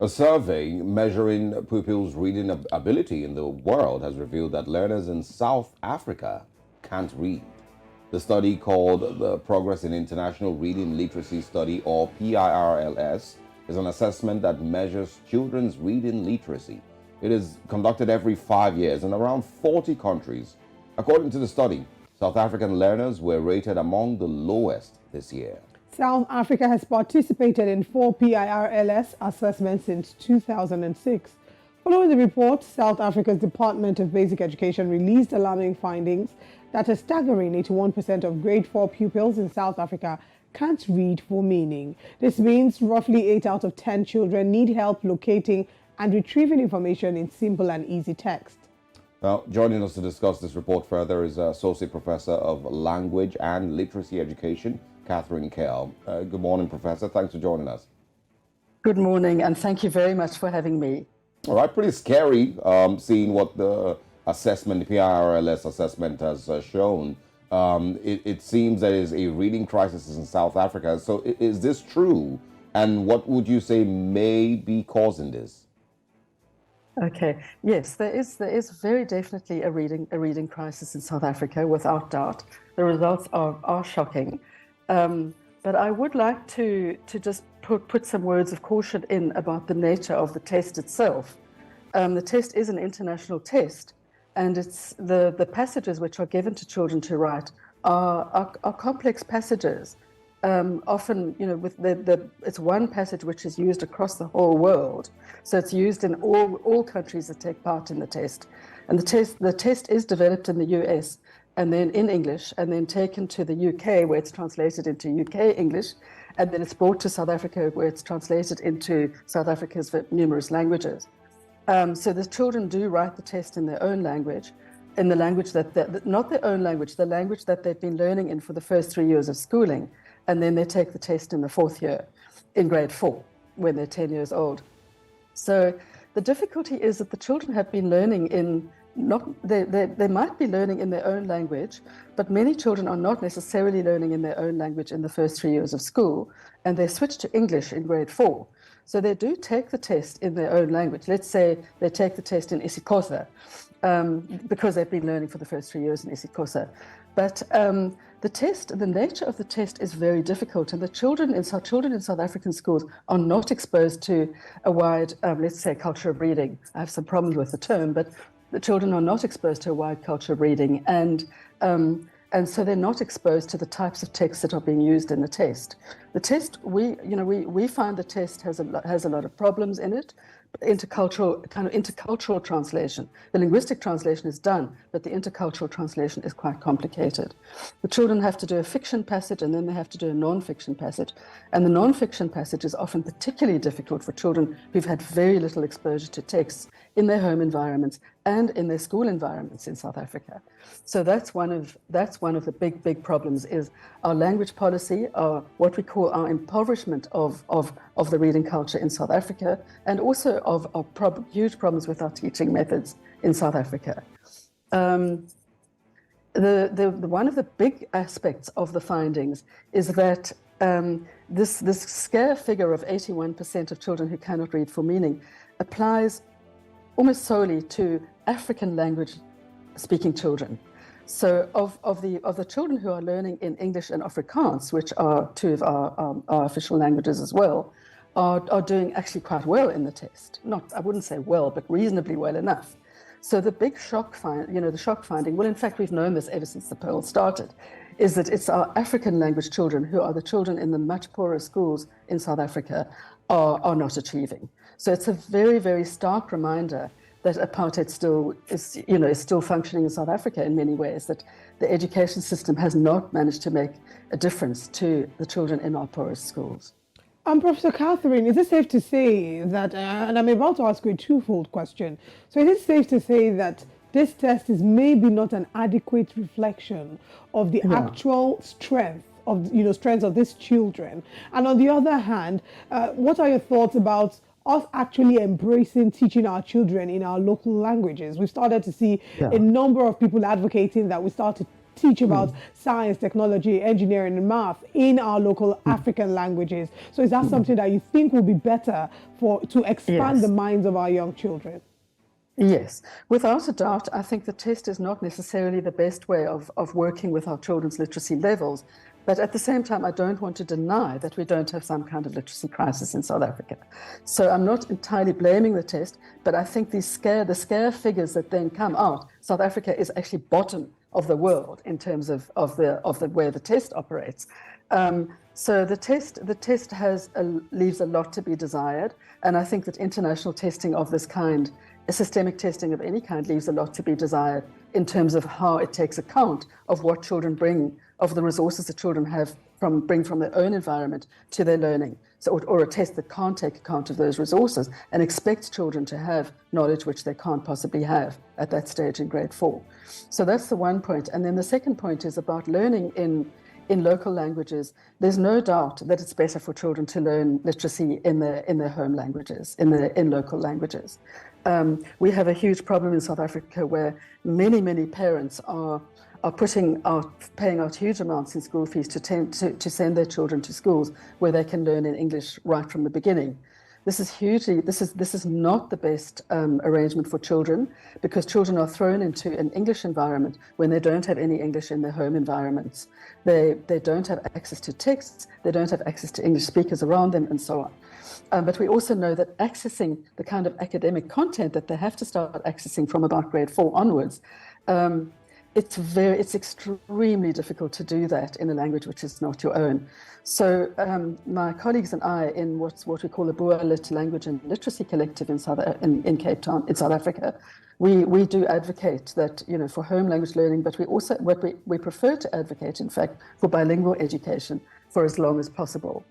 A survey measuring pupils' reading ability in the world has revealed that learners in South Africa can't read. The study, called the Progress in International Reading Literacy Study, or PIRLS, is an assessment that measures children's reading literacy. It is conducted every 5 years in around 40 countries. According to the study, South African learners were rated among the lowest this year. South Africa has participated in 4 PIRLS assessments since 2006. Following the report, South Africa's Department of Basic Education released alarming findings that a staggering 81% of grade 4 pupils in South Africa can't read for meaning. This means roughly 8 out of 10 children need help locating and retrieving information in simple and easy text. Now, joining us to discuss this report further is Associate Professor of Language and Literacy Education, Kell. Good morning, Professor. Thanks for joining us. Good morning, and thank you very much for having me. All right, pretty scary seeing what the assessment, the PIRLS assessment has shown. It seems there is a reading crisis in South Africa. So is this true? And what would you say may be causing this? Okay, yes, there is very definitely a reading crisis in South Africa, without doubt. The results are shocking. But I would like to just put some words of caution in about the nature of the test itself. The test is an international test, and it's the passages which are given to children to write are complex passages. Often, with it's one passage which is used across the whole world, so it's used in all countries that take part in the test. And the test is developed in the US, and then in English, and then taken to the UK, where it's translated into UK English, and then it's brought to South Africa, where it's translated into South Africa's numerous languages. So the children do write the test in their own language, in the language not their own language, the language that they've been learning in for the first 3 years of schooling, and then they take the test in the 4th year, in grade 4, when they're 10 years old. So the difficulty is that the children have been learning they might be learning in their own language, but many children are not necessarily learning in their own language in the first 3 years of school, and they switch to English in grade 4. So they do take the test in their own language. Let's say they take the test in isiXhosa, because they've been learning for the first 3 years in isiXhosa. But the nature of the test is very difficult, and children in South African schools are not exposed to a wide, let's say, culture of reading. I have some problems with the term, but the children are not exposed to a wide culture of reading, and so they're not exposed to the types of texts that are being used in the test. The test, we find the test has a lot of problems in it. Intercultural translation. The linguistic translation is done, but the intercultural translation is quite complicated. The children have to do a fiction passage, and then they have to do a non-fiction passage. And the non-fiction passage is often particularly difficult for children who've had very little exposure to texts in their home environments and in their school environments in South Africa. So that's one of the big problems, is our language policy, what we call our impoverishment of the reading culture in South Africa, and also of huge problems with our teaching methods in South Africa. One of the big aspects of the findings is that this scare figure of 81% of children who cannot read for meaning applies almost solely to African language speaking children. So of the children who are learning in English and Afrikaans, which are two of our official languages as well, are doing actually quite well in the test. I wouldn't say well, but reasonably well enough. So the big shock finding, well, in fact, we've known this ever since the PIRLS started, is that it's our African language children, who are the children in the much poorer schools in South Africa, are not achieving. So it's a very, very stark reminder that apartheid is still functioning in South Africa in many ways, that the education system has not managed to make a difference to the children in our poorest schools. Professor Catherine, is it safe to say that, and I'm about to ask you a twofold question, so is it safe to say that this test is maybe not an adequate reflection of the actual strength of these children? And on the other hand, what are your thoughts about us actually embracing teaching our children in our local languages? We've started to see a number of people advocating that we start to teach about science, technology, engineering, and math in our local African languages. So is that something that you think will be better to expand the minds of our young children? Yes, without a doubt, I think the test is not necessarily the best way of working with our children's literacy levels. But at the same time, I don't want to deny that we don't have some kind of literacy crisis in South Africa. So I'm not entirely blaming the test, but I think the scare figures that then come out, South Africa is actually bottom of the world in terms of the way the test operates. So the test leaves a lot to be desired, and I think that international testing of this kind, systemic testing of any kind, leaves a lot to be desired in terms of how it takes account of what children bring, of the resources that children bring from their own environment to their learning. So, or a test that can't take account of those resources and expects children to have knowledge which they can't possibly have at that stage in grade 4. So that's the one point. And then the second point is about learning in local languages. There's no doubt that it's better for children to learn literacy in their home languages, in local languages. We have a huge problem in South Africa where many parents are paying out huge amounts in school fees to send their children to schools where they can learn in English right from the beginning. This is not the best arrangement for children, because children are thrown into an English environment when they don't have any English in their home environments. They don't have access to texts, they don't have access to English speakers around them, and so on. But we also know that accessing the kind of academic content that they have to start accessing from about grade 4 onwards, it's extremely difficult to do that in a language which is not your own. So my colleagues and I, in what we call the Boer Lit Language and Literacy Collective in Cape Town, in South Africa, we do advocate that, for home language learning, but we prefer to advocate, in fact, for bilingual education for as long as possible.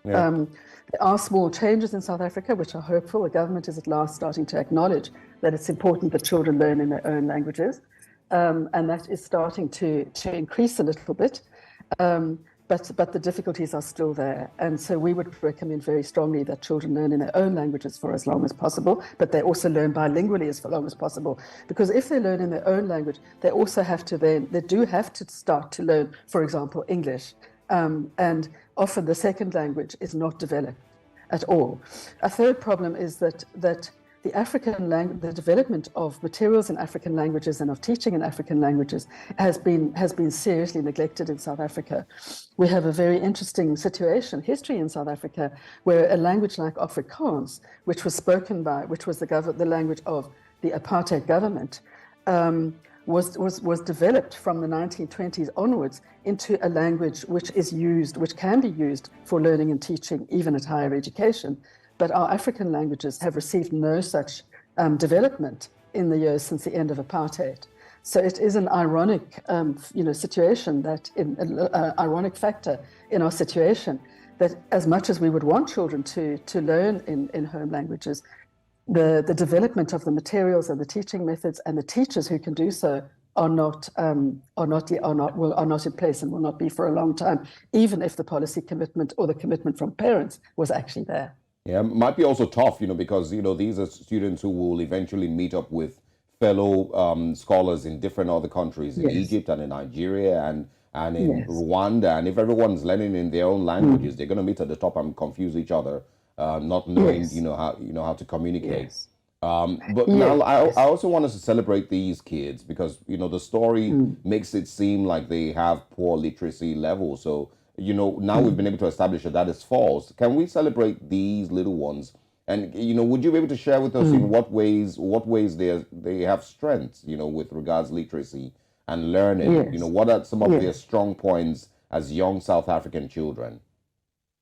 Yeah. There are small changes in South Africa, which are hopeful. The government is at last starting to acknowledge that it's important that children learn in their own languages. And that is starting to increase a little bit, but the difficulties are still there. And so we would recommend very strongly that children learn in their own languages for as long as possible, but they also learn bilingually as long as possible. Because if they learn in their own language, they also have to start to learn, for example, English. And often the second language is not developed at all. A third problem is that the development of materials in African languages and of teaching in African languages has been seriously neglected in South Africa. We have a very interesting history in South Africa, where a language like Afrikaans, which was the language of the apartheid government, was developed from the 1920s onwards into a language which can be used for learning and teaching, even at higher education. But our African languages have received no such development in the years since the end of apartheid. So it is an ironic, situation ironic factor in our situation, that as much as we would want children to learn in home languages, the development of the materials and the teaching methods and the teachers who can do so are not in place and will not be for a long time, even if the policy commitment or the commitment from parents was actually there. Yeah, might be also tough, because, these are students who will eventually meet up with fellow scholars in different other countries, in Egypt and in Nigeria and in Rwanda. And if everyone's learning in their own languages, they're going to meet at the top and confuse each other, not knowing, how to communicate. Yes. Now, I also want us to celebrate these kids, because, the story makes it seem like they have poor literacy levels. So, now we've been able to establish that is false. Can we celebrate these little ones? And, would you be able to share with us in what ways they have strengths, with regards to literacy and learning? Yes. What are some of their strong points as young South African children?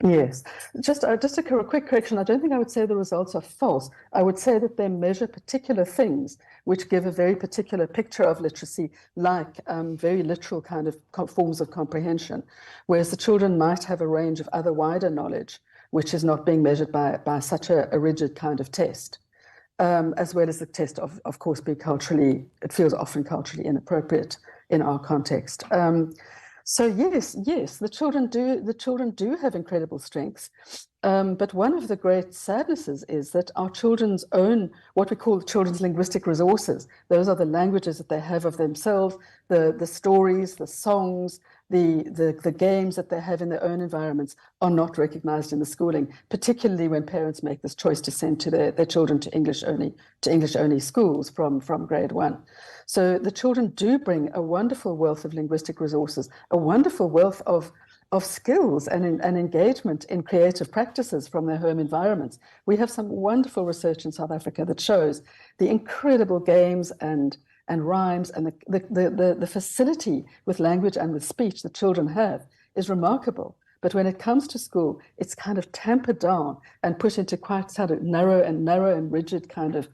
Yes. Just a quick correction. I don't think I would say the results are false. I would say that they measure particular things which give a very particular picture of literacy, like very literal kind of forms of comprehension, whereas the children might have a range of other wider knowledge, which is not being measured by such a rigid kind of test, as well as the test of course it feels often culturally inappropriate in our context. So yes, the children do have incredible strengths. But one of the great sadnesses is that our children's own, what we call children's linguistic resources, those are the languages that they have of themselves, the stories, the songs, the games that they have in their own environments are not recognized in the schooling, particularly when parents make this choice to send to their children to English only schools from grade 1. So the children do bring a wonderful wealth of linguistic resources, a wonderful wealth of skills and engagement in creative practices from their home environments. We have some wonderful research in South Africa that shows the incredible games and rhymes and the facility with language and with speech that children have is remarkable. But when it comes to school, it's kind of tampered down and put into quite sort of narrow and rigid kind of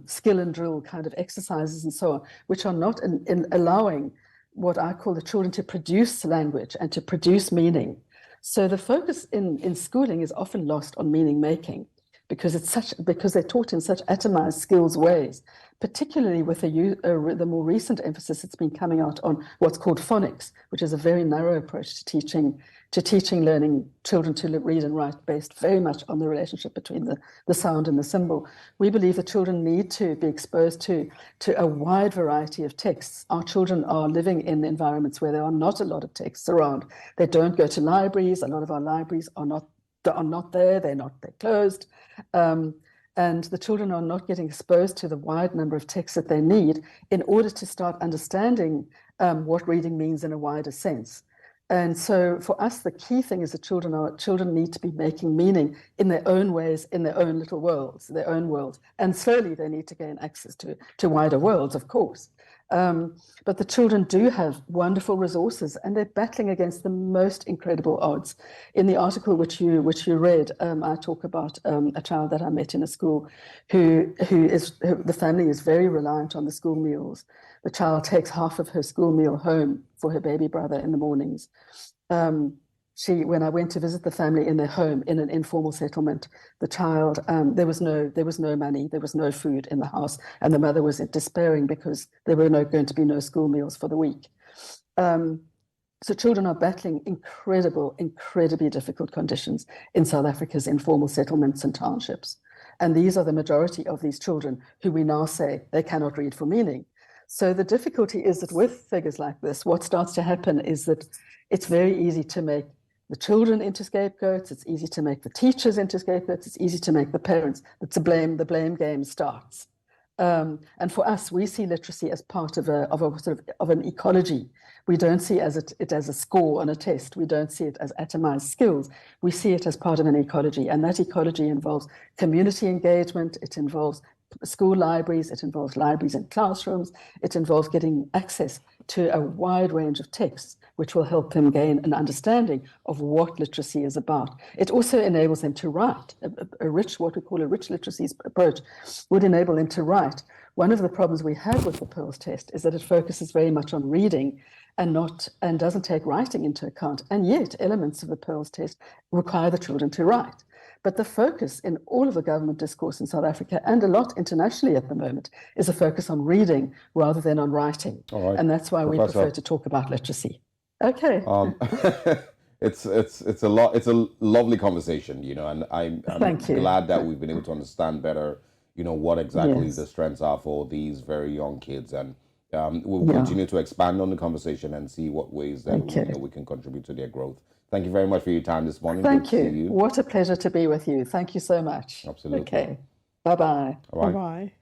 skill and drill kind of exercises and so on, which are not in allowing what I call the children to produce language and to produce meaning. So the focus in schooling is often lost on meaning making because they're taught in such atomized skills ways, particularly with the more recent emphasis that's been coming out on what's called phonics, which is a very narrow approach to teaching learning children to read and write based very much on the relationship between the sound and the symbol. We believe that children need to be exposed to a wide variety of texts. Our children are living in environments where there are not a lot of texts around. They don't go to libraries. A lot of our libraries are not there. They're closed. And the children are not getting exposed to the wide number of texts that they need in order to start understanding what reading means in a wider sense. And so for us, the key thing is that children need to be making meaning in their own ways, in their own little worlds, their own worlds. And slowly they need to gain access to wider worlds, of course. But the children do have wonderful resources and they're battling against the most incredible odds. In the article which you read, I talk about a child that I met in a school the family is very reliant on the school meals. The child takes half of her school meal home for her baby brother in the mornings. When I went to visit the family in their home in an informal settlement, the child, there was no money, there was no food in the house, and the mother was despairing because there were going to be no school meals for the week. So children are battling incredibly difficult conditions in South Africa's informal settlements and townships. And these are the majority of these children who we now say they cannot read for meaning. So the difficulty is that with figures like this, what starts to happen is that it's very easy to make the children into scapegoats. It's easy to make the teachers into scapegoats. It's easy to make the parents. The blame game starts. And for us, we see literacy as part of an ecology. We don't see it as a score on a test. We don't see it as atomized skills. We see it as part of an ecology, and that ecology involves community engagement. It involves school libraries. It involves libraries in classrooms. It involves getting access to a wide range of texts, which will help them gain an understanding of what literacy is about. It also enables them to write. What we call a rich literacy approach would enable them to write. One of the problems we have with the PIRLS test is that it focuses very much on reading and doesn't take writing into account. And yet elements of the PIRLS test require the children to write. But the focus in all of the government discourse in South Africa and a lot internationally at the moment is a focus on reading rather than on writing. All right. And that's why we prefer to talk about literacy. Okay. It's a lovely conversation, and I'm glad that we've been able to understand better, what exactly the strengths are for these very young kids, and we'll continue to expand on the conversation and see what ways that we can contribute to their growth. Thank you very much for your time this morning. Thank you. What a pleasure to be with you. Thank you so much. Absolutely. Okay. Bye-bye. All right. Bye-bye.